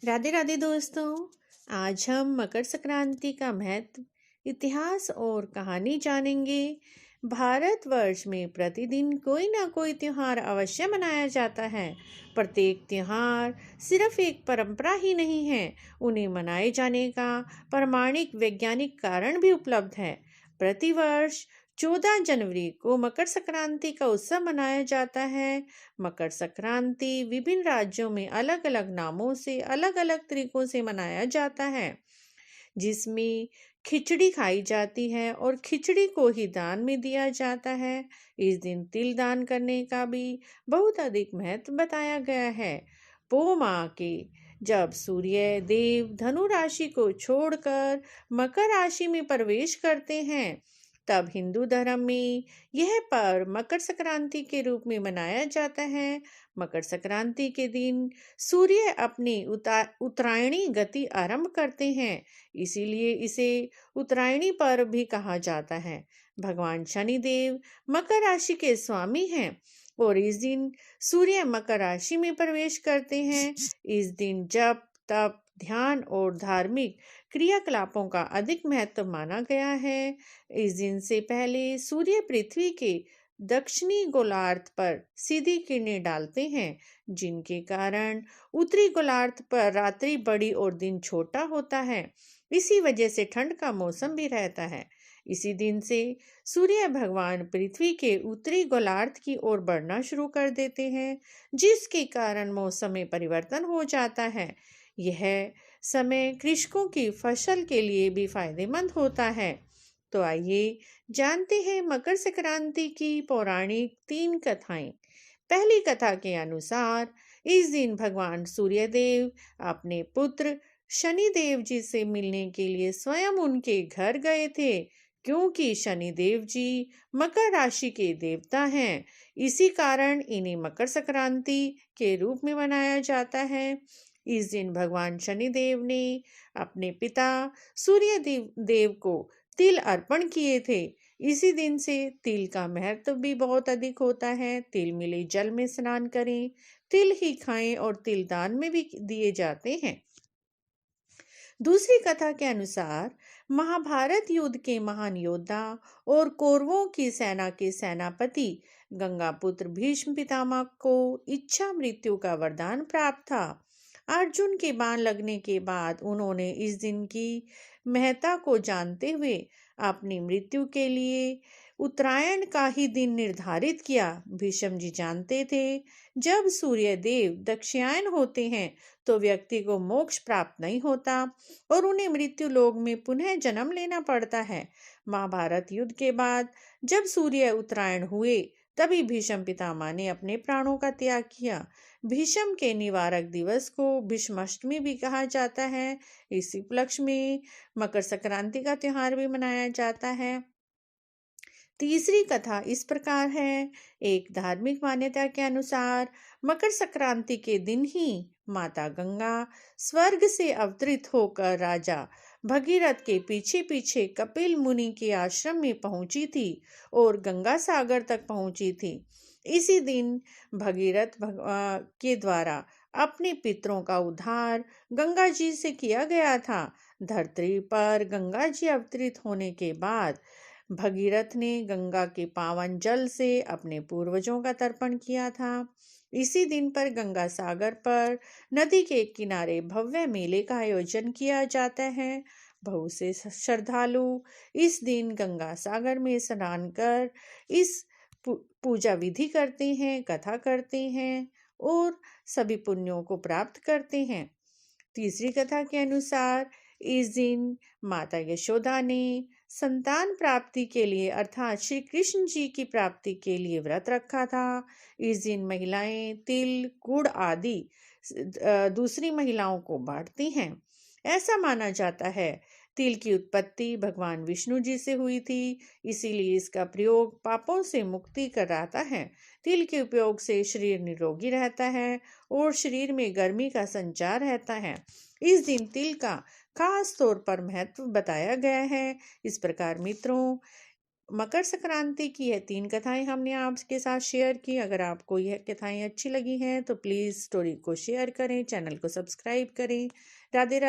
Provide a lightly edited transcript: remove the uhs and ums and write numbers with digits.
राधे राधे दोस्तों। आज हम मकर संक्रांति का महत्व, इतिहास और कहानी जानेंगे। भारतवर्ष में प्रतिदिन कोई ना कोई त्योहार अवश्य मनाया जाता है। प्रत्येक त्योहार सिर्फ एक परंपरा ही नहीं है, उन्हें मनाए जाने का प्रामाणिक वैज्ञानिक कारण भी उपलब्ध है। प्रतिवर्ष 14 जनवरी को मकर संक्रांति का उत्सव मनाया जाता है। मकर संक्रांति विभिन्न राज्यों में अलग अलग नामों से अलग अलग तरीकों से मनाया जाता है, जिसमें खिचड़ी खाई जाती है और खिचड़ी को ही दान में दिया जाता है। इस दिन तिल दान करने का भी बहुत अधिक महत्व बताया गया है। पो माह के जब सूर्य देव धनु राशि को छोड़कर मकर राशि में प्रवेश करते हैं, तब हिंदू धर्म में यह पर्व मकर संक्रांति के रूप में मनाया जाता है। मकर संक्रांति के दिन सूर्य अपनी उत्तरायणी गति आरंभ करते हैं, इसीलिए इसे उत्तरायणी पर्व भी कहा जाता है। भगवान शनिदेव मकर राशि के स्वामी हैं और इस दिन सूर्य मकर राशि में प्रवेश करते हैं। इस दिन जप, तप, ध्यान और धार्मिक क्रियाकलापों का अधिक महत्व माना गया है। इस दिन से पहले सूर्य पृथ्वी के दक्षिणी गोलार्ध पर सीधी किरणें डालते हैं, जिनके कारण उत्तरी गोलार्ध पर रात्रि बड़ी और दिन छोटा होता है। इसी वजह से ठंड का मौसम भी रहता है। इसी दिन से सूर्य भगवान पृथ्वी के उत्तरी गोलार्ध की ओर बढ़ना शुरू कर देते हैं, जिसके कारण मौसम में परिवर्तन हो जाता है। यह समय कृषकों की फसल के लिए भी फायदेमंद होता है। तो आइए जानते हैं मकर संक्रांति की पौराणिक 3 कथाएं। पहली कथा के अनुसार इस दिन भगवान सूर्यदेव अपने पुत्र शनिदेव जी से मिलने के लिए स्वयं उनके घर गए थे, क्योंकि शनिदेव जी मकर राशि के देवता हैं। इसी कारण इन्हें मकर संक्रांति के रूप में मनाया जाता है। इस दिन भगवान शनिदेव ने अपने पिता सूर्य देव को तिल अर्पण किए थे। इसी दिन से तिल का महत्व भी बहुत अधिक होता है। तिल मिले जल में स्नान करें, तिल ही खाएं और तिल दान में भी दिए जाते हैं। दूसरी कथा के अनुसार महाभारत युद्ध के महान योद्धा और कौरवों की सेना के सेनापति गंगापुत्र भीष्म पितामह को इच्छा मृत्यु का वरदान प्राप्त था। अर्जुन के बाण लगने के बाद उन्होंने इस दिन की महत्ता को जानते हुए अपनी मृत्यु के लिए उत्तरायण का ही दिन निर्धारित किया। भीष्म जी जानते थे, जब सूर्य देव दक्षिणायन होते हैं तो व्यक्ति को मोक्ष प्राप्त नहीं होता और उन्हें मृत्यु लोक में पुनः जन्म लेना पड़ता है। महाभारत युद्ध के बाद जब सूर्य उत्तरायण हुए, तभी भीष्म पितामह ने अपने प्राणों का त्याग किया। भीष्म के निवारक दिवस को भीष्माष्टमी भी कहा जाता है। इसी उपलक्ष्य में मकर संक्रांति का त्योहार भी मनाया जाता है। तीसरी कथा इस प्रकार है। एक धार्मिक मान्यता के अनुसार मकर संक्रांति के दिन ही माता गंगा स्वर्ग से अवतरित होकर राजा भगीरथ के पीछे पीछे कपिल मुनि के आश्रम में पहुंची थी और गंगा सागर तक पहुंची थी। इसी दिन भगीरथ के द्वारा अपने पितरों का उद्धार गंगा जी से किया गया था। धरती पर गंगा जी अवतरित होने के बाद भगीरथ ने गंगा के पावन जल से अपने पूर्वजों का तर्पण किया था। इसी दिन पर गंगा सागर पर नदी के किनारे भव्य मेले का आयोजन किया जाता है। बहुत से श्रद्धालु इस दिन गंगा सागर में स्नान कर इस पूजा विधि करते हैं, कथा करते हैं और सभी पुण्यों को प्राप्त करते हैं। तीसरी कथा के अनुसार इस दिन माता यशोदा ने संतान प्राप्ति के लिए अर्थात श्री कृष्ण जी की प्राप्ति के लिए व्रत रखा था। इस दिन महिलाएं तिल, गुड़ आदि दूसरी महिलाओं को बांटती हैं। ऐसा माना जाता है तिल की उत्पत्ति भगवान विष्णु जी से हुई थी, इसीलिए इसका प्रयोग पापों से मुक्ति कराता है। तिल के उपयोग से शरीर निरोगी रहता है और शरीर में गर्मी का संचार रहता है। इस दिन तिल का खास तौर पर महत्व बताया गया है। इस प्रकार मित्रों, मकर संक्रांति की यह 3 कथाएं हमने आपके साथ शेयर की। अगर आपको यह कथाएं अच्छी लगी हैं तो प्लीज़ स्टोरी को शेयर करें, चैनल को सब्सक्राइब करें। राधे राधे।